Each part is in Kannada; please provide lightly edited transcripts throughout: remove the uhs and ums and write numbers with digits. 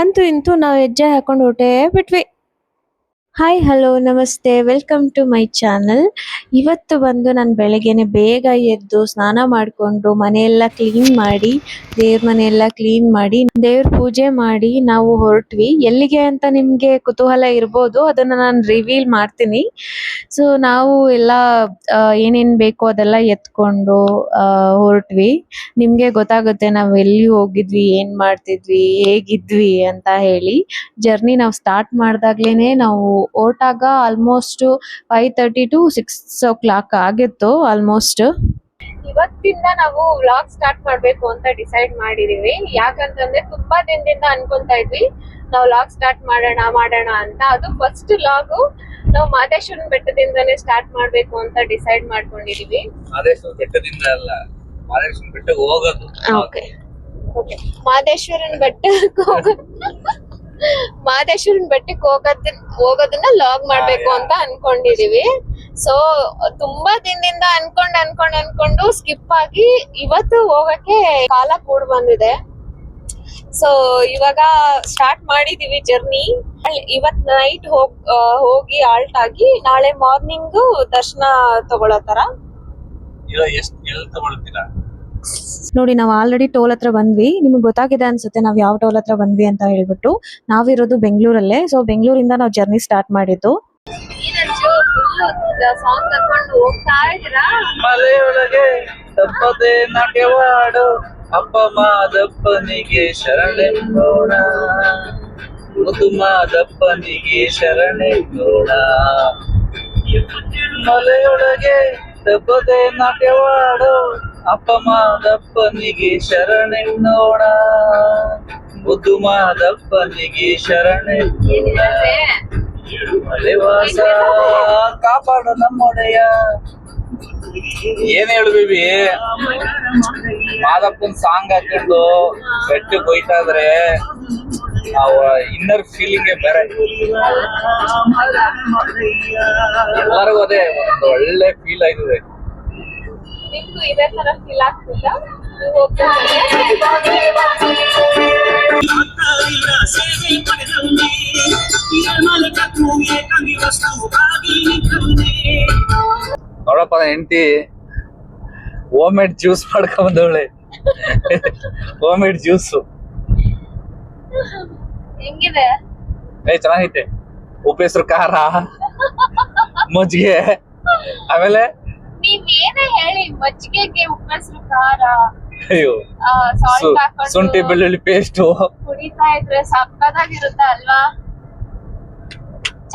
ಅಂತೂ ಇಂತೂ ನಾವು ಹೆಜ್ಜೆ ಹಾಕೊಂಡು ಹೊರಟೇ ಬಿಟ್ವಿ. ಹಾಯ್ ಹಲೋ ನಮಸ್ತೆ ವೆಲ್ಕಮ್ ಟು ಮೈ ಚಾನಲ್. ಇವತ್ತು ಬಂದು ನಾನು ಬೆಳಗ್ಗೆನೆ ಬೇಗ ಎದ್ದು ಸ್ನಾನ ಮಾಡಿಕೊಂಡು ಮನೆಯೆಲ್ಲ ಕ್ಲೀನ್ ಮಾಡಿ ದೇವ್ರ ಮನೆಯೆಲ್ಲ ಕ್ಲೀನ್ ಮಾಡಿ ದೇವ್ರ ಪೂಜೆ ಮಾಡಿ ನಾವು ಹೊರಟ್ವಿ. ಎಲ್ಲಿಗೆ ಅಂತ ನಿಮಗೆ ಕುತೂಹಲ ಇರ್ಬೋದು, ಅದನ್ನ ನಾನು ರಿವೀಲ್ ಮಾಡ್ತೀನಿ. ಸೊ ನಾವು ಎಲ್ಲ ಏನೇನು ಬೇಕೋ ಅದೆಲ್ಲ ಎತ್ಕೊಂಡು ಹೊರಟ್ವಿ. ನಿಮಗೆ ಗೊತ್ತಾಗುತ್ತೆ ನಾವು ಎಲ್ಲಿ ಹೋಗಿದ್ವಿ, ಏನು ಮಾಡ್ತಿದ್ವಿ, ಹೇಗಿದ್ವಿ ಅಂತ ಹೇಳಿ. ಜರ್ನಿ ನಾವು ಸ್ಟಾರ್ಟ್ ಮಾಡಿದಾಗ್ಲೇ ನಾವು ಹೊರಟಾಗ ಆಲ್ಮೋಸ್ಟ್ 5:30 to 6 o'clock ಆಗಿತ್ತು ಆಲ್ಮೋಸ್ಟ್. ಇವತ್ತಿಂದ ನಾವು ವ್ಲಾಗ್ ಸ್ಟಾರ್ಟ್ ಮಾಡ್ಬೇಕು ಅಂತ ಡಿಸೈಡ್ ಮಾಡಿದೀವಿ. ಯಾಕಂತಂದ್ರೆ ತುಂಬಾ ದಿನದಿಂದ ಅನ್ಕೊಂತಾ ಇದ್ವಿ ನಾವು ವ್ಲಾಗ್ ಸ್ಟಾರ್ಟ್ ಮಾಡೋಣ ಅಂತ. ಅದು ಫಸ್ಟ್ ವ್ಲಾಗ್ ನಾವು ಮಾದೇಶ್ವರನ ಬೆಟ್ಟದಿಂದಾನೇ ಸ್ಟಾರ್ಟ್ ಮಾಡ್ಬೇಕು ಅಂತ ಡಿಸೈಡ್ ಮಾಡ್ಕೊಂಡಿದೀವಿ. ಮಾದೇಶ್ವರ ಬೆಟ್ಟದಿಂದ ಅಲ್ಲ, ಮಾದೇಶ್ವರ ಬೆಟ್ಟಕ್ಕೆ ಹೋಗೋದು. ಓಕೆ ಮಾದೇಶ್ವರನ ಬೆಟ್ಟಕ್ಕೆ ಮಾದೇಶ್ವರನ್ ಬೆಟ್ಟಕ್ಕೆ ಹೋಗೋದನ್ನ ಲಾಗ್ ಮಾಡ್ಬೇಕು ಅಂತ ಅನ್ಕೊಂಡಿದೀವಿ. ಸೊ ತುಂಬಾ ದಿನದಿಂದ ಅನ್ಕೊಂಡು ಸ್ಕಿಪ್ ಆಗಿ ಇವತ್ತು ಹೋಗಕ್ಕೆ ಕಾಲ ಕೂಡ್ ಬಂದಿದೆ. ಸೊ ಇವಾಗ ಸ್ಟಾರ್ಟ್ ಮಾಡಿದೀವಿ ಜರ್ನಿ. ಇವತ್ ನೈಟ್ ಹೋಗಿ ಆಲ್ಟ್ ಆಗಿ ನಾಳೆ ಮಾರ್ನಿಂಗ್ ದರ್ಶನ ತಗೊಳ್ಳೋ ತರ. ನೋಡಿ ನಾವು ಆಲ್ರೆಡಿ ಟೋಲ್ ಹತ್ರ ಬಂದ್ವಿ. ನಿಮ್ಗೆ ಗೊತ್ತಾಗಿದೆ ಅನ್ಸುತ್ತೆ ನಾವ್ ಯಾವ ಟೋಲ್ ಹತ್ರ ಬಂದ್ವಿ ಅಂತ ಹೇಳ್ಬಿಟ್ಟು. ನಾವಿರೋದು ಬೆಂಗಳೂರಲ್ಲೇ. ಸೊ ಬೆಂಗಳೂರಿಂದ ನಾವು ಜರ್ನಿ ಸ್ಟಾರ್ಟ್ ಮಾಡಿದ್ದು. ಸಾಂಗ್ ತಕೊಂಡು ಹೋಗ್ತಾ ಇದ್ದೀರಾ. ಮಲೆಯೊಳಗೆ ತಪ್ಪದೆ ನಾಟ್ಯವಾಡು ಅಪ್ಪ ಮಾದಪ್ಪನಿಗೆ ಶರಣೆನ್ನೋಣ, ಮುದು ಮಾದಪ್ಪನಿಗೆ ಶರಣೆನ್ನೋಣ. ಮಲೆಯೊಳಗೆ ತಪ್ಪದೆ ನಾಟ್ಯವಾಡು ಅಪ್ಪ ಮಾದಪ್ಪನಿಗೆ ಶರಣೆನ್ನೋಣ, ಮುದ್ದು ಮಾದಪ್ಪನಿಗೆ ಶರಣೆನ್ನೋಣ. ಮಲೆವಾಸ ಕಾಪಾಡು ನಮ್ಮೊಡೆಯ. ಏನ್ ಹೇಳು ಬೇಬಿ, ಮಾದಪ್ಪನ್ ಸಾಂಗ್ ಹಾಕೊಂಡು ಬೆಟ್ಟಕ್ಕೆ ಹೋಯ್ತಾ ಇದ್ರೆ ಇನ್ನರ್ ಫೀಲಿಂಗ್ ಬೇರೆ. ಎಲ್ಲರಿಗೂ ಅದೇ ಒಂದು ಒಳ್ಳೆ ಫೀಲ್ ಆಯ್ತದೆ. ನಿಮ್ಗೂ ಇದೇ ತರ ಫೀಲ್ ಆಗ್ತಿಲ್ಲ? ನೋಡಪ್ಪ ಹೆಂಡತಿ ಹೋಮ್ ಮೇಡ್ ಜ್ಯೂಸ್ ಮಾಡ್ಕೊಂಬಂದವಳೆ. ಹೋಮ್ ಮೇಡ್ ಜ್ಯೂಸ್ ಹೆಂಗಿದೆ? ಚೆನ್ನಾಗೈತೆ. ಉಪ್ಪು ಹೆಸರು ಖಾರ ಮಜ್ಜಿಗೆ, ಆಮೇಲೆ ನೀವೇನೇ ಹೇಳಿ ಮಜ್ಜಿಗೆಗೆ ಉಪ್ಪು ಹೆಸರು ಖಾರ, ಅಯ್ಯೋ ಶುಂಠಿ ಬೆಳ್ಳುಳ್ಳಿ ಪೇಸ್ಟ್ ಕುಡಿತಾ ಇದ್ರೆ ಸಕ್ಕತ್ತಾಗಿರುತ್ತೆ ಅಲ್ವಾ?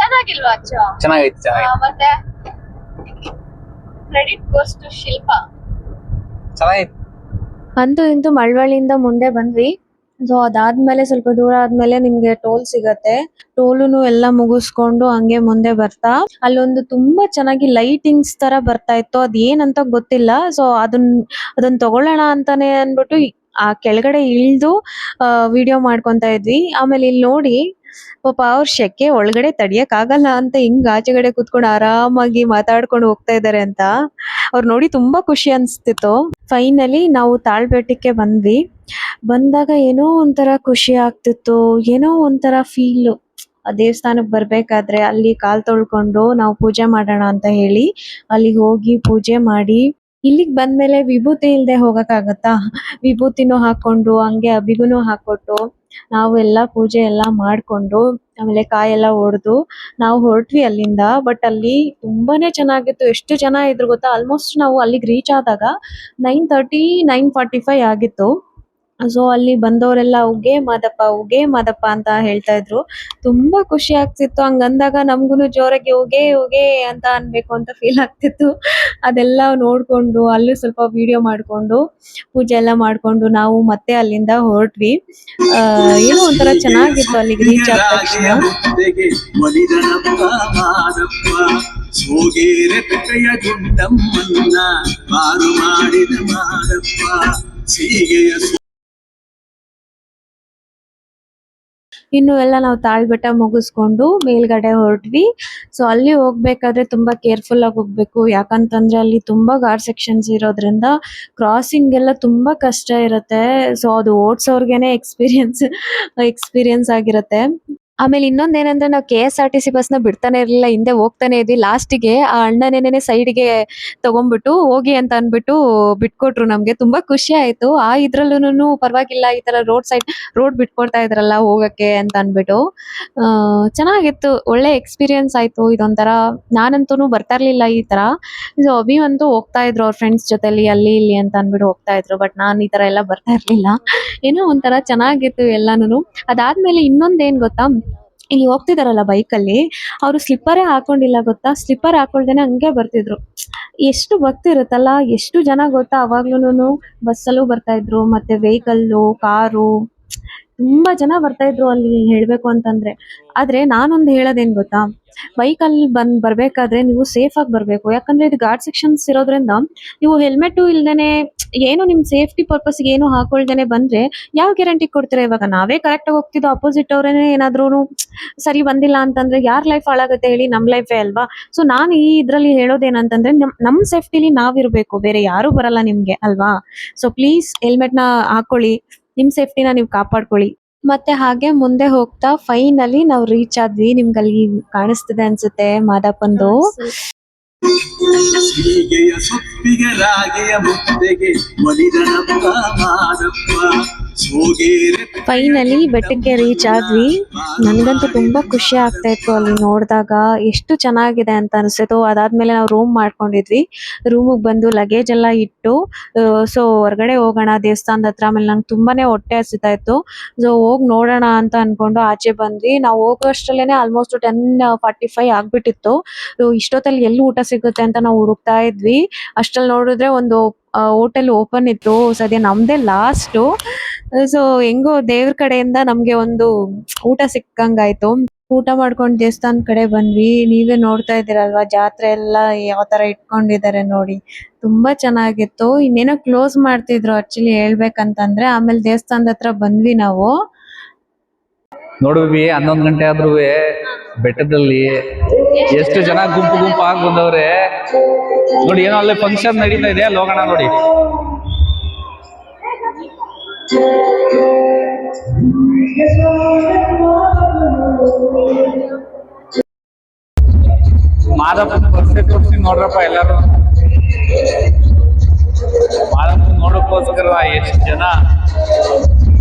ಚೆನ್ನಾಗಿಲ್ವಾ ಅಚ್ಚ? ಚೆನ್ನಾಗೈತೆ. ಮತ್ತೆ ಕ್ರೆಡಿಟ್ ಗೋಸ್ ಟು ಶಿಲ್ಪ. ಚೆನ್ನಾಗೈತೆ. ಅಂತೂ ಇಂತೂ ಮಳವಳ್ಳಿಯಿಂದ ಮುಂದೆ ಬಂದ್ವಿ. ಸೊ ಅದಾದ್ಮೇಲೆ ಸ್ವಲ್ಪ ದೂರ ಆದ್ಮೇಲೆ ನಿಮ್ಗೆ ಟೋಲ್ ಸಿಗತ್ತೆ. ಟೋಲುನು ಎಲ್ಲ ಮುಗಿಸ್ಕೊಂಡು ಹಂಗೆ ಮುಂದೆ ಬರ್ತಾ ಅಲ್ಲೊಂದು ತುಂಬಾ ಚೆನ್ನಾಗಿ ಲೈಟಿಂಗ್ಸ್ ತರ ಬರ್ತಾ ಇತ್ತು. ಅದ್ ಏನಂತ ಗೊತ್ತಿಲ್ಲ. ಸೊ ಅದನ್ನ ತಗೊಳ್ಳೋಣ ಅಂತಾನೆ ಅನ್ಬಿಟ್ಟು ಆ ಕೆಳಗಡೆ ಇಳ್ದು ವಿಡಿಯೋ ಮಾಡ್ಕೊಂತ ಇದ್ವಿ. ಆಮೇಲೆ ಇಲ್ಲಿ ನೋಡಿ ಪಾಪ ಅವ್ರ ಶೆಕೆ ಒಳಗಡೆ ತಡಿಯಕ್ ಆಗಲ್ಲ ಅಂತ ಹಿಂಗ್ ಆಚೆಗಡೆ ಕುತ್ಕೊಂಡು ಆರಾಮಾಗಿ ಮಾತಾಡ್ಕೊಂಡು ಹೋಗ್ತಾ ಇದಾರೆ ಅಂತ ಅವ್ರು ನೋಡಿ ತುಂಬಾ ಖುಷಿ ಅನ್ಸ್ತಿತ್ತು. ಫೈನಲಿ ನಾವು ತಾಳ್ಬೆಟ್ಟಕ್ಕೆ ಬಂದ್ವಿ. ಬಂದಾಗ ಏನೋ ಒಂಥರ ಖುಷಿ ಆಗ್ತಿತ್ತು, ಏನೋ ಒಂಥರ ಫೀಲ್. ಆ ದೇವಸ್ಥಾನಕ್ಕೆ ಬರ್ಬೇಕಾದ್ರೆ ಅಲ್ಲಿ ಕಾಲ್ ತೊಳ್ಕೊಂಡು ನಾವು ಪೂಜೆ ಮಾಡೋಣ ಅಂತ ಹೇಳಿ ಅಲ್ಲಿಗೆ ಹೋಗಿ ಪೂಜೆ ಮಾಡಿ ಇಲ್ಲಿಗೆ ಬಂದ್ಮೇಲೆ ವಿಭೂತಿ ಇಲ್ದೆ ಹೋಗಕ್ಕಾಗತ್ತಾ? ವಿಭೂತಿನೂ ಹಾಕೊಂಡು ಹಂಗೆ ಅಬಿಗುನು ಹಾಕೊಟ್ಟು ನಾವು ಎಲ್ಲಾ ಪೂಜೆ ಎಲ್ಲಾ ಮಾಡ್ಕೊಂಡು ಆಮೇಲೆ ಕಾಯೆಲ್ಲ ಒಡೆದು ನಾವು ಹೊರಟ್ವಿ ಅಲ್ಲಿಂದ. ಬಟ್ ಅಲ್ಲಿ ತುಂಬಾನೇ ಚೆನ್ನಾಗಿತ್ತು. ಎಷ್ಟು ಜನ ಇದ್ರು ಗೊತ್ತಾ? ಆಲ್ಮೋಸ್ಟ್ ನಾವು ಅಲ್ಲಿಗೆ ರೀಚ್ ಆದಾಗ 9:30 9:45 ಆಗಿತ್ತು. ಸೊ ಅಲ್ಲಿ ಬಂದವರೆಲ್ಲ ಉಗೆ ಮಾದಪ್ಪ ಅಂತ ಹೇಳ್ತಾ ಇದ್ರು. ತುಂಬಾ ಖುಷಿ ಆಗ್ತಿತ್ತು. ಹಂಗಂದಾಗ ನಮ್ಗುನು ಜೋರಾಗಿ ಉಗೆ ಅಂತ ಅನ್ಬೇಕು ಅಂತ ಫೀಲ್ ಆಗ್ತಿತ್ತು. ಅದೆಲ್ಲ ನೋಡ್ಕೊಂಡು ಅಲ್ಲೂ ಸ್ವಲ್ಪ ವಿಡಿಯೋ ಮಾಡ್ಕೊಂಡು ಪೂಜೆ ಎಲ್ಲ ಮಾಡ್ಕೊಂಡು ನಾವು ಮತ್ತೆ ಅಲ್ಲಿಂದ ಹೊರಟ್ವಿ. ಏನೋ ಒಂಥರ ಚೆನ್ನಾಗಿತ್ತು ಅಲ್ಲಿಗೆ ರೀಚ್ ಆದ ತಕ್ಷಣ. ಇನ್ನು ಎಲ್ಲ ನಾವು ತಾಳ್ಬೆಟ್ಟ ಮುಗಿಸ್ಕೊಂಡು ಮೇಲ್ಗಡೆ ಹೊರಟ್ವಿ. ಸೊ ಅಲ್ಲಿ ಹೋಗ್ಬೇಕಾದ್ರೆ ತುಂಬಾ ಕೇರ್ಫುಲ್ ಆಗಿ ಹೋಗ್ಬೇಕು, ಯಾಕಂತಂದ್ರೆ ಅಲ್ಲಿ ತುಂಬಾ ಗಾರ್ಡ್ ಸೆಕ್ಷನ್ಸ್ ಇರೋದ್ರಿಂದ ಕ್ರಾಸಿಂಗ್ ಎಲ್ಲ ತುಂಬಾ ಕಷ್ಟ ಇರುತ್ತೆ. ಸೊ ಅದು ಓಡ್ಸೋರ್ಗೆನೆ ಎಕ್ಸ್ಪೀರಿಯನ್ಸ್ ಆಗಿರುತ್ತೆ. ಆಮೇಲೆ ಇನ್ನೊಂದ್ ಏನಂದ್ರೆ ನಾವು KSRTC ಬಸ್ನ ಬಿಡ್ತಾನೆ ಇರ್ಲಿಲ್ಲ, ಹಿಂದೆ ಹೋಗ್ತಾನೆ ಇದ್ವಿ. ಲಾಸ್ಟಿಗೆ ಆ ಅಣ್ಣನೇನೆ ಸೈಡ್ಗೆ ತಗೊಂಡ್ಬಿಟ್ಟು ಹೋಗಿ ಅಂತ ಅನ್ಬಿಟ್ಟು ಬಿಟ್ಕೊಟ್ರು ನಮ್ಗೆ. ತುಂಬಾ ಖುಷಿ ಆಯ್ತು. ಆ ಇದ್ರಲ್ಲೂನು ಪರವಾಗಿಲ್ಲ, ಈ ತರ ರೋಡ್ ಬಿಟ್ಕೊಡ್ತಾ ಇದ್ರಲ್ಲ ಹೋಗಕ್ಕೆ ಅಂತ ಅನ್ಬಿಟ್ಟು. ಚೆನ್ನಾಗಿತ್ತು, ಒಳ್ಳೆ ಎಕ್ಸ್ಪೀರಿಯನ್ಸ್ ಆಯ್ತು. ಇದೊಂಥರ ನಾನಂತೂ ಬರ್ತಾ ಇರ್ಲಿಲ್ಲ ಈ ತರ. ಸೊ ಅಭಿ ಅಂತೂ ಹೋಗ್ತಾ ಇದ್ರು ಅವ್ರ ಫ್ರೆಂಡ್ಸ್ ಜೊತೆಲಿ ಅಲ್ಲಿ ಇಲ್ಲಿ ಅಂತ ಅನ್ಬಿಟ್ಟು ಹೋಗ್ತಾ ಇದ್ರು. ಬಟ್ ನಾನ್ ಈ ತರ ಎಲ್ಲ ಬರ್ತಾ ಇರ್ಲಿಲ್ಲ. ಏನೋ ಒಂಥರ ಚೆನ್ನಾಗಿತ್ತು ಎಲ್ಲಾನು. ಅದಾದ್ಮೇಲೆ ಇನ್ನೊಂದೇನ್ ಗೊತ್ತಾ, ಇಲ್ಲಿ ಹೋಗ್ತಿದಾರಲ್ಲ ಬೈಕಲ್ಲಿ, ಅವರು ಸ್ಲಿಪ್ಪರೇ ಹಾಕೊಂಡಿಲ್ಲ ಗೊತ್ತಾ, ಸ್ಲಿಪ್ಪರ್ ಹಾಕೊಳ್ದೇನೆ ಹಂಗೆ ಬರ್ತಿದ್ರು. ಎಷ್ಟು ಭಕ್ತಿ ಇರುತ್ತಲ್ಲ, ಎಷ್ಟು ಜನ ಗೊತ್ತಾ ಅವಾಗ್ಲೂನು ಬಸ್ಸಲ್ಲೂ ಬರ್ತಾ ಇದ್ರು, ಮತ್ತೆ ವೆಹಿಕಲ್ಲು, ಕಾರು, ತುಂಬಾ ಜನ ಬರ್ತಾ ಇದ್ರು ಅಲ್ಲಿ ಹೇಳ್ಬೇಕು ಅಂತಂದ್ರೆ. ಆದ್ರೆ ನಾನೊಂದು ಹೇಳೋದೇನ್ ಗೊತ್ತಾ, ಬೈಕಲ್ಲಿ ಬರ್ಬೇಕಾದ್ರೆ ನೀವು ಸೇಫ್ ಆಗಿ ಬರ್ಬೇಕು. ಯಾಕಂದ್ರೆ ಇದು ಗಾರ್ಡ್ ಸೆಕ್ಷನ್ಸ್ ಇರೋದ್ರಿಂದ ನೀವು ಹೆಲ್ಮೆಟ್ ಇಲ್ದೇನೆ ಏನು ನಿಮ್ ಸೇಫ್ಟಿ ಪರ್ಪಸ್ ಏನು ಹಾಕೊಳ್ದೇನೆ ಬಂದ್ರೆ ಯಾವ ಗ್ಯಾರಂಟಿ ಕೊಡ್ತೀರಾ? ಇವಾಗ ನಾವೇ ಕರೆಕ್ಟ್ ಆಗಿ ಹೋಗ್ತಿದ್ದು, ಅಪೋಸಿಟ್ ಅವ್ರೇನೆ ಏನಾದ್ರೂ ಸರಿ ಬಂದಿಲ್ಲ ಅಂತಂದ್ರೆ ಯಾರ್ ಲೈಫ್ ಹಾಳಾಗುತ್ತೆ ಹೇಳಿ? ನಮ್ ಲೈಫೇ ಅಲ್ವಾ. ಸೊ ನಾನು ಈ ಇದ್ರಲ್ಲಿ ಹೇಳೋದೇನಂತಂದ್ರೆ ನಮ್ ಸೇಫ್ಟಿಲಿ ನಾವಿರ್ಬೇಕು, ಬೇರೆ ಯಾರು ಬರಲ್ಲ ನಿಮ್ಗೆ ಅಲ್ವಾ. ಸೊ ಪ್ಲೀಸ್ ಹೆಲ್ಮೆಟ್ ನ ಹಾಕೊಳ್ಳಿ, ನಿಮ್ ಸೇಫ್ಟಿನ ನೀವು ಕಾಪಾಡ್ಕೊಳ್ಳಿ. ಮತ್ತೆ ಹಾಗೆ ಮುಂದೆ ಹೋಗ್ತಾ ಫೈನಲಿ ನಾವು ರೀಚ್ ಆದ್ವಿ. ನಿಮ್ಗೆ ಅಲ್ಲಿ ಕಾಣಿಸ್ತಿದೆ ಅನ್ಸುತ್ತೆ ಮಾದಪ್ಪಂದು. ಸೀಗೆಯ ಸೊಪ್ಪಿಗೆ ರಾಗೆಯ ಮುದ್ದೆಗೆ ಒಲಿದನಪ್ಪ ಮಾದಪ್ಪ ಸೋಗೇರೆ. ಫೈನಲಿ ಬೆಟ್ಟಕ್ಕೆ ರೀಚ್ ಆದ್ವಿ. ನನ್ಗಂತೂ ತುಂಬಾ ಖುಷಿ ಆಗ್ತಾ ಇತ್ತು ಅಲ್ಲಿ ನೋಡಿದಾಗ, ಎಷ್ಟು ಚೆನ್ನಾಗಿದೆ ಅಂತ ಅನಿಸ್ತು. ಅದಾದ್ಮೇಲೆ ನಾವು ರೂಮ್ ಮಾಡ್ಕೊಂಡಿದ್ವಿ. ರೂಮಿಗೆ ಬಂದು ಲಗೇಜ್ ಎಲ್ಲ ಇಟ್ಟು ಸೊ ಹೊರಗಡೆ ಹೋಗೋಣ ದೇವಸ್ಥಾನದ ಹತ್ರ. ಆಮೇಲೆ ನಂಗೆ ತುಂಬಾನೇ ಹೊಟ್ಟೆ ಹಸಿತಾ ಇತ್ತು. ಸೊ ಹೋಗಿ ನೋಡೋಣ ಅಂತ ಅನ್ಕೊಂಡು ಆಚೆ ಬಂದ್ವಿ. ನಾವು ಹೋಗೋಷ್ಟ್ರಲ್ಲೇನೆ ಆಲ್ಮೋಸ್ಟ್ 10:45 ಆಗ್ಬಿಟ್ಟಿತ್ತು. ಇಷ್ಟೊತ್ತಲ್ಲಿ ಎಲ್ಲಿ ಊಟ ಸಿಗುತ್ತೆ ಅಂತ ನಾವು ಹುಡುಕ್ತಾ ಇದ್ವಿ. ಅಷ್ಟ್ರಲ್ಲಿ ನೋಡಿದ್ರೆ ಒಂದು ಹೋಟೆಲ್ ಓಪನ್ ಇತ್ತು. ಸದ್ಯ ನಮ್ದೇ ಲಾಸ್ಟು. ಸೊ ಹೆಂಗೋ ದೇವ್ರ ಕಡೆಯಿಂದ ನಮ್ಗೆ ಒಂದು ಊಟ ಸಿಕ್ಕಂಗಾಯ್ತು. ಊಟ ಮಾಡ್ಕೊಂಡು ದೇವಸ್ಥಾನ ಕಡೆ ಬಂದ್ವಿ. ನೀವೇ ನೋಡ್ತಾ ಇದ್ದೀರಲ್ವಾ ಜಾತ್ರೆ ಎಲ್ಲ ಯಾವ ತರ ಇಟ್ಕೊಂಡಿದ್ದಾರೆ ನೋಡಿ, ತುಂಬಾ ಚೆನ್ನಾಗಿತ್ತು. ಇನ್ನೇನೋ ಕ್ಲೋಸ್ ಮಾಡ್ತಿದ್ರು ಆಕ್ಚುಲಿ ಹೇಳ್ಬೇಕಂತಂದ್ರೆ. ಆಮೇಲೆ ದೇವಸ್ಥಾನದ ಹತ್ರ ಬಂದ್ವಿ ನಾವು. ನೋಡಿದ್ವಿ 11 ಗಂಟೆ ಆದ್ರೂ ಬೆಟ್ಟದಲ್ಲಿ ಎಷ್ಟು ಜನ ಗುಂಪು ಗುಂಪು ಆಗಿ ಬಂದವ್ರೆ ನೋಡಿ. ಏನೋ ಅಲ್ಲಿ ಫಂಕ್ಷನ್ ನಡೀತಾ ಇದೆ, ಅಲ್ಲಿ ಹೋಗೋಣ ನೋಡಿ. ಮಾದಪ್ಪನ ಬರ್ಸೆ ತೋರಿಸಿ ನೋಡ್ರಪ್ಪ ಎಲ್ಲಾರು. ಮಾದಪ್ಪನ ನೋಡಕ್ಕೋಸ್ಕರ ಎಷ್ಟು ಜನ.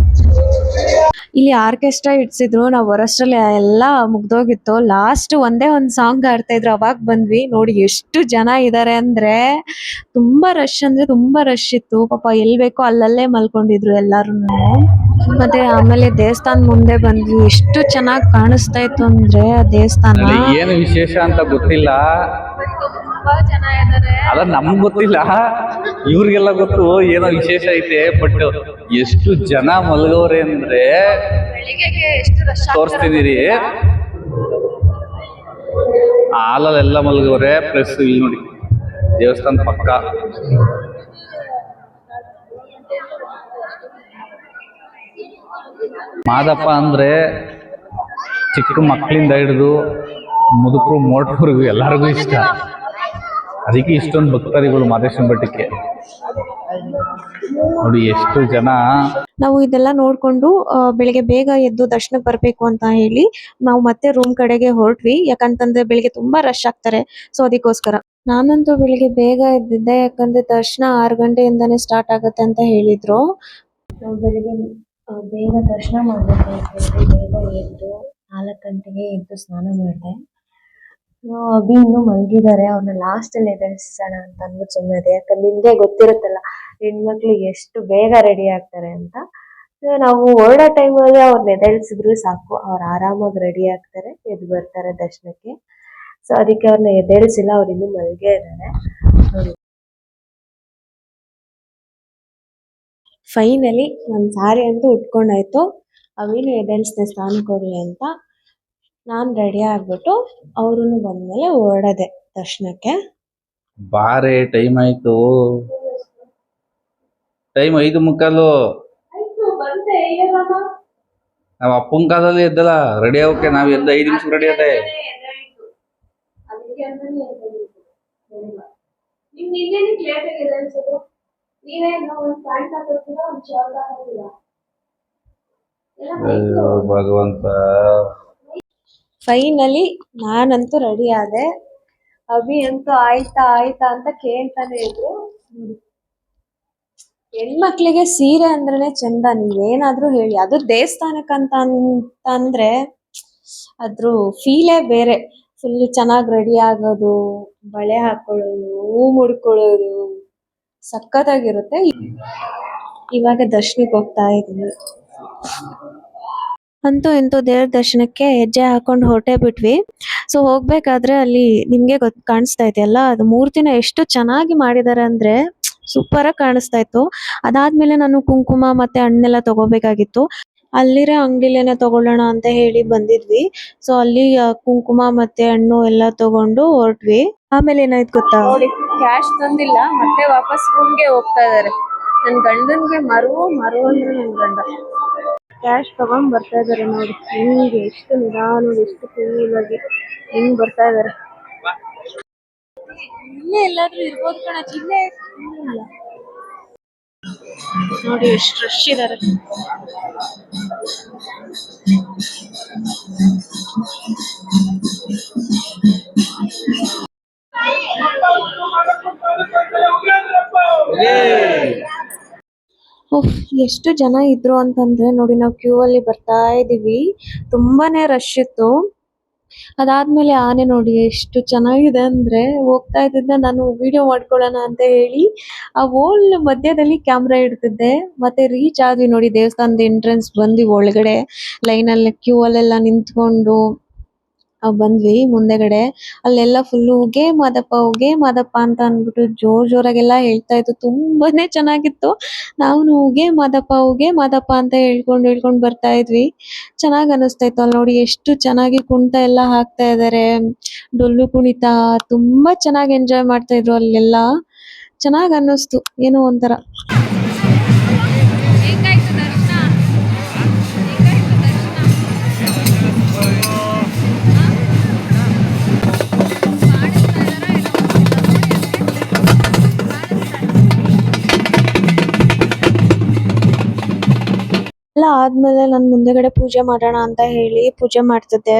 ಇಲ್ಲಿ ಆರ್ಕೆಸ್ಟ್ರಾ ಇಡ್ಸಿದ್ರು. ನಾವು ಬರೋಷ್ಟ್ರಲ್ಲಿ ಎಲ್ಲ ಮುಗ್ದೋಗಿತ್ತು. ಲಾಸ್ಟ್ ಒಂದೇ ಒಂದ್ ಸಾಂಗ್ ಆಡ್ತಾ ಇದ್ರು, ಅವಾಗ ಬಂದ್ವಿ. ನೋಡಿ ಎಷ್ಟು ಜನ ಇದಾರೆ ಅಂದ್ರೆ, ತುಂಬಾ ರಶ್ ಅಂದ್ರೆ ತುಂಬಾ ರಶ್ ಇತ್ತು. ಪಾಪ ಎಲ್ ಬೇಕೋ ಅಲ್ಲಲ್ಲೇ ಮಲ್ಕೊಂಡಿದ್ರು ಎಲ್ಲಾರುನು. ಮತ್ತೆ ಆಮೇಲೆ ದೇವಸ್ಥಾನ ಮುಂದೆ ಬಂದ್ವಿ. ಎಷ್ಟು ಚೆನ್ನಾಗಿ ಕಾಣಿಸ್ತಾ ಇತ್ತು ಅಂದ್ರೆ ಆ ದೇವಸ್ಥಾನ. ಅಲ್ಲಿ ಏನು ವಿಶೇಷ ಅಂತ ಗೊತ್ತಿಲ್ಲ, ಅದ ನಮ್ಗ್ ಗೊತ್ತಿಲ್ಲ, ಇವ್ರಿಗೆಲ್ಲ ಗೊತ್ತು ಏನೋ ವಿಶೇಷ ಐತೆ. ಬಟ್ ಎಷ್ಟು ಜನ ಮಲ್ಗವ್ರೆ ಅಂದ್ರೆ ತೋರಿಸ್ತಿದ್ದೀರಿ. ಹಾಲಲ್ಲೆಲ್ಲ ಮಲ್ಗವ್ರೆ. ಪ್ಲಸ್ ಇಲ್ಲಿ ನೋಡಿ ದೇವಸ್ಥಾನ ಪಕ್ಕ ಮಾದಪ್ಪ ಅಂದ್ರೆ ಚಿಕ್ಕ ಮಕ್ಕಳಿಂದ ಹಿಡಿದು ಮುದುಕರು ಮೋಟರ್ವರೆಗೂ ಎಲ್ಲರಿಗೂ ಇಷ್ಟ. ಅದಕ್ಕೆ ಇಷ್ಟೊಂದು ಭಕ್ತಾದಿಗಳು ಮಾದೇಶ್ವರನ ಬೆಟ್ಟಕ್ಕೆ. ನೋಡಿ ಎಷ್ಟು ಜನ. ನಾವು ಇದೆಲ್ಲ ನೋಡ್ಕೊಂಡು ಬೆಳಿಗ್ಗೆ ಬೇಗ ಎದ್ದು ದರ್ಶನಕ್ಕೆ ಬರ್ಬೇಕು ಅಂತ ಹೇಳಿ ನಾವು ಮತ್ತೆ ರೂಮ್ ಕಡೆಗೆ ಹೊರಟ್ವಿ. ಯಾಕಂತಂದ್ರೆ ಬೆಳಿಗ್ಗೆ ತುಂಬಾ ರಶ್ ಆಗ್ತಾರೆ. ಸೊ ಅದಕ್ಕೋಸ್ಕರ ನಾನಂತೂ ಬೆಳಿಗ್ಗೆ ಬೇಗ ಎದ್ದಿದ್ದೆ, ಯಾಕಂದ್ರೆ ದರ್ಶನ 6 ಗಂಟೆಯಿಂದಾನೇ ಸ್ಟಾರ್ಟ್ ಆಗುತ್ತೆ ಅಂತ ಹೇಳಿದ್ರು. ನಾವು ಬೆಳಿಗ್ಗೆ ಬೇಗ ದರ್ಶನ ಮಾಡ್ಬೇಕು ಅಂತ ಹೇಳಿ ಬೇಗ ಎದ್ದು 4 ಗಂಟೆಗೆ ಎದ್ದು ಸ್ನಾನ ಮಾಡಿದೆ. ಅಭಿ ಇನ್ನೂ ಮಲಗಿದ್ದಾರೆ, ಅವ್ರನ್ನ ಲಾಸ್ಟ್ ಅಲ್ಲಿ ಎದ್ದೇಳಿಸೋಣ ಅಂತ ಅಂದ್ಬಿಟ್ಟು ಸುಮ್ಮನೆ. ಯಾಕಂದ್ರೆ ನಿಮ್ಗೆ ಗೊತ್ತಿರುತ್ತಲ್ಲ ಹೆಣ್ಮಕ್ಳು ಎಷ್ಟು ಬೇಗ ರೆಡಿ ಆಗ್ತಾರೆ ಅಂತ. ನಾವು ಹೊರಡೋ ಟೈಮಲ್ಲಿ ಅವ್ರನ್ನ ಎದ್ದೇಳಿಸಿದ್ರು ಸಾಕು, ಅವ್ರು ಆರಾಮಾಗಿ ರೆಡಿ ಆಗ್ತಾರೆ, ಎದ್ದು ಬರ್ತಾರೆ ದರ್ಶನಕ್ಕೆ. ಸೊ ಅದಕ್ಕೆ ಅವ್ರನ್ನ ಎದ್ದೇಳಿಸಿಲ್ಲ, ಅವ್ರು ಇನ್ನೂ ಮಲ್ಗೇ ಇದ್ದಾರೆ. ಫೈನಲಿ ನನ್ನ ಸಾರಿ ಅಂತೂ ಉಟ್ಕೊಂಡಾಯ್ತು. ಅವಿನೂ ಎದ್ದೇಳಿಸ್ದೆ ಸ್ನಾನಕ್ಕೆ ಹೋಗ್ಲಿ ಅಂತ. ನಾನು ರೆಡಿ ಆಗ್ಬಿಟ್ಟು ಅವ್ರೂ ಬಂದ್ಮೇಲೆ ಹೊರಡದೆ ದರ್ಶನಕ್ಕೆ. ಬಾರೆ ಟೈಮ್ ಆಯ್ತು, ಟೈಮ್ 5:15. ನಾವ್ ಅಪ್ಪನ ಕಾಲದಲ್ಲಿ ಎದ್ದಲ್ಲ ರೆಡಿ ಆಗೋಕೆ ನಾವ್ ಎದ್ದ 5 ನಿಮಿಷ ರೆಡಿ ಅದೇ. ಅದಕ್ಕೆ ಅಂತಾನೆ ನಿಮ್ ನಿನ್ನೆನಕ್ಕೆ ಲೇಟ್ ಆಗಿದೆ ಅನ್ಸೋದು. ನೀವೇನು ಒಂದು ಪ್ಯಾಂಟ್ ಹಾಕೋತೀರಾ ಒಂದು ಶರ್ಟ್ ಹಾಕೋತೀರಾ ಅಯ್ಯೋ ಭಗವಂತ. ಫೈನಲಿ ನಾನಂತೂ ರೆಡಿ ಆದೆ. ಅಭಿ ಅಂತೂ ಆಯ್ತಾ ಆಯ್ತಾ ಅಂತ ಕೇಳ್ತಾನೆ ಇದ್ರು. ಹೆಣ್ಮಕ್ಳಿಗೆ ಸೀರೆ ಅಂದ್ರೇನೆ ಚಂದ, ನೀವೇನಾದ್ರೂ ಹೇಳಿ. ಅದು ದೇವಸ್ಥಾನಕ್ಕಂತ ಅಂದ್ರೆ ಅದ್ರ ಫೀಲೇ ಬೇರೆ. ಫುಲ್ ಚೆನ್ನಾಗಿ ರೆಡಿ ಆಗೋದು, ಬಳೆ ಹಾಕೊಳ್ಳೋದು, ಹೂ ಮುಡ್ಕೊಳ್ಳೋದು ಸಖತ್ತಾಗಿರುತ್ತೆ. ಇವಾಗ ದರ್ಶನಕ್ಕೆ ಹೋಗ್ತಾ ಇದೀವಿ. ಅಂತೂ ಇಂತೂ ದೇವ್ರ ದರ್ಶನಕ್ಕೆ ಹೆಜ್ಜೆ ಹಾಕೊಂಡು ಹೊರಟೇ ಬಿಟ್ವಿ. ಸೊ ಹೋಗ್ಬೇಕಾದ್ರೆ ಅಲ್ಲಿ ನಿಮ್ಗೆ ಕಾಣಿಸ್ತಾ ಇದೆಯಲ್ಲ, ಅದು ಮೂರ್ತಿನ ಎಷ್ಟು ಚೆನ್ನಾಗಿ ಮಾಡಿದ್ದಾರೆ ಅಂದ್ರೆ ಸೂಪರ್ ಆಗಿ ಕಾಣಿಸ್ತಾ ಇತ್ತು. ಅದಾದ್ಮೇಲೆ ನಾನು ಕುಂಕುಮ ಮತ್ತೆ ಹಣ್ಣೆಲ್ಲ ತಗೋಬೇಕಾಗಿತ್ತು. ಅಲ್ಲಿರೋ ಅಂಗಡಿಲೇನೆ ತಗೊಳ್ಳೋಣ ಅಂತ ಹೇಳಿ ಬಂದಿದ್ವಿ. ಸೊ ಅಲ್ಲಿ ಕುಂಕುಮ ಮತ್ತೆ ಹಣ್ಣು ಎಲ್ಲ ತಗೊಂಡು ಹೊರಟ್ವಿ. ಆಮೇಲೆ ಏನಾಯ್ತು ಗೊತ್ತಾ, ನೋಡಿ ಕ್ಯಾಶ್ ತಂದಿಲ್ಲ, ಮತ್ತೆ ವಾಪಸ್ ರೂಮ್ಗೆ ಹೋಗ್ತಾ ಇದಾರೆ. ನನ್ ಗಂಡನ್ಗೆ ಮರು ಅಂದ್ರೆ ನನ್ ಗಂಡ ಕ್ಯಾಶ್ ತಗೊಂಡ್ ಬರ್ತಾ ಇದಾರೆ. ನೋಡಿ ಹಿಂಗೆ ಎಷ್ಟು ನಿಧಾನವಾಗಿ ಎಷ್ಟು ಕೂಲ್ ಆಗಿ ಹಿಂಗ್ ಬರ್ತಾ ಇದಾರೆ. ಇಲ್ಲೇ ಎಲ್ಲಾದ್ರೂ ಇರ್ಬೋದು ಕಣ, ಇಲ್ಲೇ ಇಲ್ಲ. ನೋಡಿ ಎಷ್ಟು ರಶ್ ಇದಾರೆ. ಓಹ್, ಎಷ್ಟು ಜನ ಇದ್ರು ಅಂತಂದ್ರೆ ನೋಡಿ, ನಾವು ಕ್ಯೂ ಅಲ್ಲಿ ಬರ್ತಾ ಇದೀವಿ. ತುಂಬಾನೇ ರಶ್ ಇತ್ತು. ಅದಾದ್ಮೇಲೆ ಆನೆ ನೋಡಿ ಎಷ್ಟು ಚೆನ್ನಾಗಿದೆ ಅಂದ್ರೆ, ಹೋಗ್ತಾ ಇದ್ದಿದ್ದ ನಾನು ವಿಡಿಯೋ ಮಾಡ್ಕೊಳ್ಳೋಣ ಅಂತ ಹೇಳಿ ಆ ಹೋಲ್ ಮಧ್ಯದಲ್ಲಿ ಕ್ಯಾಮ್ರಾ ಇಡ್ತಿದ್ದೆ. ಮತ್ತೆ ರೀಚ್ ಆದ್ವಿ ನೋಡಿ, ದೇವಸ್ಥಾನದ ಎಂಟ್ರೆನ್ಸ್ ಬಂದ್ವಿ. ಒಳಗಡೆ ಲೈನ್ ಅಲ್ಲಿ ಕ್ಯೂ ಅಲ್ಲೆಲ್ಲ ನಿಂತ್ಕೊಂಡು ಬಂದ್ವಿ ಮುಂದೆಗಡೆ. ಅಲ್ಲೆಲ್ಲ ಫುಲ್ ಉಗೆ ಮಾದಪ್ಪ ಅಂತ ಅಂದ್ಬಿಟ್ಟು ಜೋರಾಗೆಲ್ಲ ಹೇಳ್ತಾ ಇತ್ತು. ತುಂಬಾನೇ ಚೆನ್ನಾಗಿತ್ತು. ನಾವು ಉಗೆ ಮಾದಪ್ಪ ಅಂತ ಹೇಳ್ಕೊಂಡ್ ಬರ್ತಾ ಇದ್ವಿ. ಚೆನ್ನಾಗ್ ಅನಿಸ್ತಾ ಇತ್ತು. ಅಲ್ಲಿ ನೋಡಿ ಎಷ್ಟು ಚೆನ್ನಾಗಿ ಕುಣಿತ ಎಲ್ಲ ಹಾಕ್ತಾ ಇದಾರೆ, ಡೊಳ್ಳು ಕುಣಿತ. ತುಂಬಾ ಚೆನ್ನಾಗಿ ಎಂಜಾಯ್ ಮಾಡ್ತಾ ಇದ್ರು ಅಲ್ಲೆಲ್ಲ. ಚೆನ್ನಾಗ್ ಅನ್ನಿಸ್ತು, ಏನೋ ಒಂಥರ. ಎಲ್ಲ ಆದ್ಮೇಲೆ ನಾನು ಮುಂದೆಗಡೆ ಪೂಜೆ ಮಾಡೋಣ ಅಂತ ಹೇಳಿ ಪೂಜೆ ಮಾಡ್ತಿದ್ದೆ.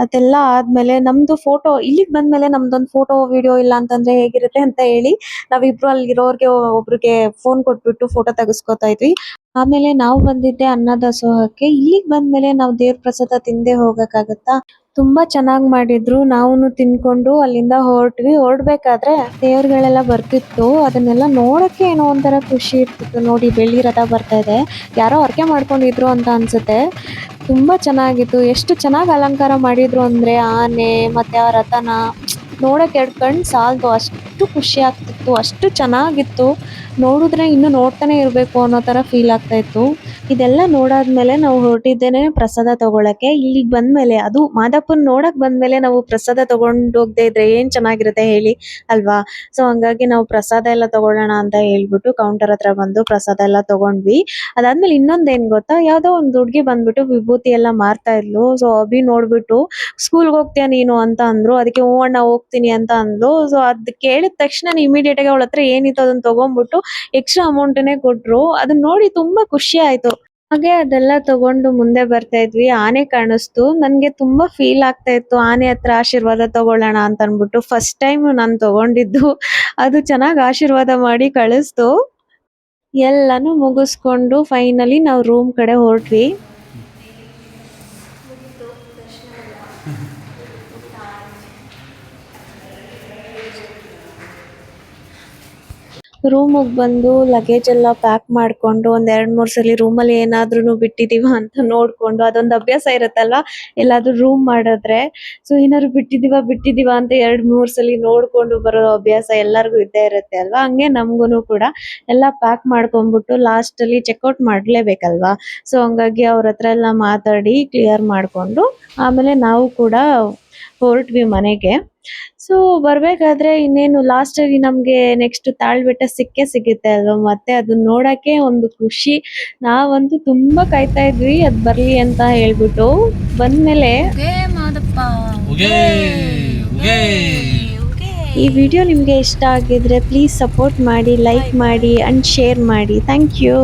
ಅದೆಲ್ಲ ಆದ್ಮೇಲೆ ನಮ್ದು ಫೋಟೋ ಇಲ್ಲಿಗೆ ಬಂದ್ಮೇಲೆ ನಮ್ದೊಂದು ಫೋಟೋ ವಿಡಿಯೋ ಇಲ್ಲ ಅಂತಂದ್ರೆ ಹೇಗಿರುತ್ತೆ ಅಂತ ಹೇಳಿ ನಾವಿಬ್ರು ಅಲ್ಲಿರೋರ್ಗೆ ಒಬ್ರಿಗೆ ಫೋನ್ ಕೊಟ್ಬಿಟ್ಟು ಫೋಟೋ ತೆಗೆಸ್ಕೊತಾ ಇದ್ವಿ. ಆಮೇಲೆ ನಾವು ಬಂದಿದ್ದೆ ಅನ್ನದಾಸೋಹಕ್ಕೆ. ಇಲ್ಲಿಗೆ ಬಂದ್ಮೇಲೆ ನಾವು ದೇವ್ರ ಪ್ರಸಾದ ತಿಂದೇ ಹೋಗಕ್ಕಾಗತ್ತಾ? ತುಂಬಾ ಚೆನ್ನಾಗಿ ಮಾಡಿದ್ರು. ನಾವುನು ತಿನ್ಕೊಂಡು ಅಲ್ಲಿಂದ ಹೊರಡ್ಬೇಕಾದ್ರೆ ದೇವ್ರುಗಳೆಲ್ಲ ಬರ್ತಿತ್ತು. ಅದನ್ನೆಲ್ಲ ನೋಡಕ್ಕೆ ಏನೋ ಒಂಥರ ಖುಷಿ ಇರ್ತಿತ್ತು. ನೋಡಿ ಬೆಳ್ಳಿ ರಥ ಬರ್ತಾ ಇದೆ, ಯಾರೋ ಹರಕೆ ಮಾಡ್ಕೊಂಡಿದ್ರು ಅಂತ ಅನ್ಸುತ್ತೆ. ತುಂಬಾ ಚೆನ್ನಾಗಿತ್ತು. ಎಷ್ಟು ಚೆನ್ನಾಗಿ ಅಲಂಕಾರ ಮಾಡಿದ್ರು ಅಂದ್ರೆ ಆನೆ ಮತ್ತೆ ಆ ರಥನ ನೋಡಕ್ 2 ಕಣ್ ಸಾಲದು, ಅಷ್ಟು ಖುಷಿ ಆಗ್ತಿತ್ತು, ಅಷ್ಟು ಚೆನ್ನಾಗಿತ್ತು. ನೋಡಿದ್ರೆ ಇನ್ನು ನೋಡ್ತಾನೆ ಇರ್ಬೇಕು ಅನ್ನೋ ತರ ಫೀಲ್ ಆಗ್ತಾ ಇತ್ತು. ಇದೆಲ್ಲ ನೋಡಾದ್ಮೇಲೆ ನಾವು ಹೊರಟಿದ್ದೇನೆ ಪ್ರಸಾದ ತಗೊಳಕ್ಕೆ. ಇಲ್ಲಿಗೆ ಬಂದ್ಮೇಲೆ, ಅದು ಮಾದಪ್ಪನ್ ನೋಡಕ್ ಬಂದ್ಮೇಲೆ ನಾವು ಪ್ರಸಾದ ತಗೊಂಡ್ ಹೋಗದೆ ಇದ್ರೆ ಏನ್ ಚೆನ್ನಾಗಿರುತ್ತೆ ಹೇಳಿ ಅಲ್ವಾ? ಸೊ ಹಂಗಾಗಿ ನಾವು ಪ್ರಸಾದ ಎಲ್ಲ ತಗೊಳ್ಳೋಣ ಅಂತ ಹೇಳ್ಬಿಟ್ಟು ಕೌಂಟರ್ ಹತ್ರ ಬಂದು ಪ್ರಸಾದ ಎಲ್ಲ ತಗೊಂಡ್ವಿ. ಅದಾದ್ಮೇಲೆ ಇನ್ನೊಂದೇನ್ ಗೊತ್ತಾ, ಯಾವ್ದೋ ಒಂದ್ ಹುಡ್ಗಿ ಬಂದ್ಬಿಟ್ಟು ವಿಭೂತಿ ಎಲ್ಲ ಮಾರ್ತಾ ಇದ್ಲು. ಸೊ ಅಭಿ ನೋಡ್ಬಿಟ್ಟು ಸ್ಕೂಲ್ಗೆ ಹೋಗ್ತೀಯ ನೀನು ಅಂತ ಅಂದ್ರು. ಅದಕ್ಕೆ ಹೂ ಅಣ್ಣ ಹೋಗ್ತೀನಿ ಅಂತ ಅಂದ್ಲು. ಸೊ ಅದ್ ಕೇಳಿದ ತಕ್ಷಣ ಇಮಿಡಿಯೇಟ್ ಆಗಿ ಅವಳ ಹತ್ರ ಏನಿತ್ತು ಅದನ್ನ ತಗೊಂಡ್ಬಿಟ್ಟು ಎಕ್ಸ್ಟ್ರಾ ಅಮೌಂಟ್ನೇ ಕೊಟ್ರು. ಅದನ್ನ ನೋಡಿ ತುಂಬಾ ಖುಷಿ ಆಯ್ತು. ಹಾಗೆ ಅದೆಲ್ಲ ತಗೊಂಡು ಮುಂದೆ ಬರ್ತಾ ಇದ್ವಿ. ಆನೆ ಕಾಣಿಸ್ತು. ನನ್ಗೆ ತುಂಬಾ ಫೀಲ್ ಆಗ್ತಾ ಇತ್ತು, ಆನೆ ಹತ್ರ ಆಶೀರ್ವಾದ ತಗೊಳ್ಳೋಣ ಅಂತ ಅನ್ಬಿಟ್ಟು. ಫಸ್ಟ್ ಟೈಮ್ ನಾನು ತಗೊಂಡಿದ್ದು. ಅದು ಚೆನ್ನಾಗಿ ಆಶೀರ್ವಾದ ಮಾಡಿ ಕಳಿಸ್ತು. ಎಲ್ಲಾನು ಮುಗಿಸ್ಕೊಂಡು ಫೈನಲಿ ನಾವು ರೂಮ್ ಕಡೆ ಹೊರಟ್ವಿ. ರೂಮಿಗೆ ಬಂದು ಲಗೇಜ್ ಎಲ್ಲ ಪ್ಯಾಕ್ ಮಾಡ್ಕೊಂಡು ಒಂದ್ 2-3 ಸಲ ರೂಮಲ್ಲಿ ಏನಾದ್ರೂ ಬಿಟ್ಟಿದೀವ ಅಂತ ನೋಡ್ಕೊಂಡು, ಅದೊಂದು ಅಭ್ಯಾಸ ಇರುತ್ತಲ್ವಾ ಎಲ್ಲಾದ್ರೂ ರೂಮ್ ಮಾಡಿದ್ರೆ. ಸೊ ಏನಾದ್ರು ಬಿಟ್ಟಿದೀವ ಅಂತ 2-3 ಸಲ ನೋಡ್ಕೊಂಡು ಬರೋ ಅಭ್ಯಾಸ ಎಲ್ಲರಿಗೂ ಇದ್ದೇ ಇರುತ್ತೆ ಅಲ್ವಾ? ಹಂಗೆ ನಮ್ಗೂನು ಕೂಡ ಎಲ್ಲ ಪ್ಯಾಕ್ ಮಾಡ್ಕೊಂಡ್ಬಿಟ್ಟು ಲಾಸ್ಟ್ ಅಲ್ಲಿ ಚೆಕ್ಔಟ್ ಮಾಡ್ಲೇಬೇಕಲ್ವಾ? ಸೊ ಹಂಗಾಗಿ ಅವ್ರ ಹತ್ರ ಎಲ್ಲ ಮಾತಾಡಿ ಕ್ಲಿಯರ್ ಮಾಡ್ಕೊಂಡು ಆಮೇಲೆ ನಾವು ಕೂಡ ಹೊರಟ್ವಿ ಮನೆಗೆ. ಸೊ ಬರ್ಬೇಕಾದ್ರೆ ಇನ್ನೇನು ಲಾಸ್ಟಲ್ಲಿ ನಮ್ಗೆ ನೆಕ್ಸ್ಟ್ ತಾಳ್ಬೆಟ್ಟ ಸಿಗುತ್ತೆ ಅಲ್ವಾ, ಮತ್ತೆ ಅದನ್ನ ನೋಡಕ್ಕೆ ಒಂದು ಖುಷಿ. ನಾವಂತೂ ತುಂಬಾ ಕಾಯ್ತಾ ಇದ್ವಿ ಅದ್ ಬರ್ಲಿ ಅಂತ ಹೇಳ್ಬಿಟ್ಟು. ಬಂದ್ಮೇಲೆ ಈ ವಿಡಿಯೋ ನಿಮ್ಗೆ ಇಷ್ಟ ಆಗಿದ್ರೆ ಪ್ಲೀಸ್ ಸಪೋರ್ಟ್ ಮಾಡಿ, ಲೈಕ್ ಮಾಡಿ ಅಂಡ್ ಶೇರ್ ಮಾಡಿ. Thank you.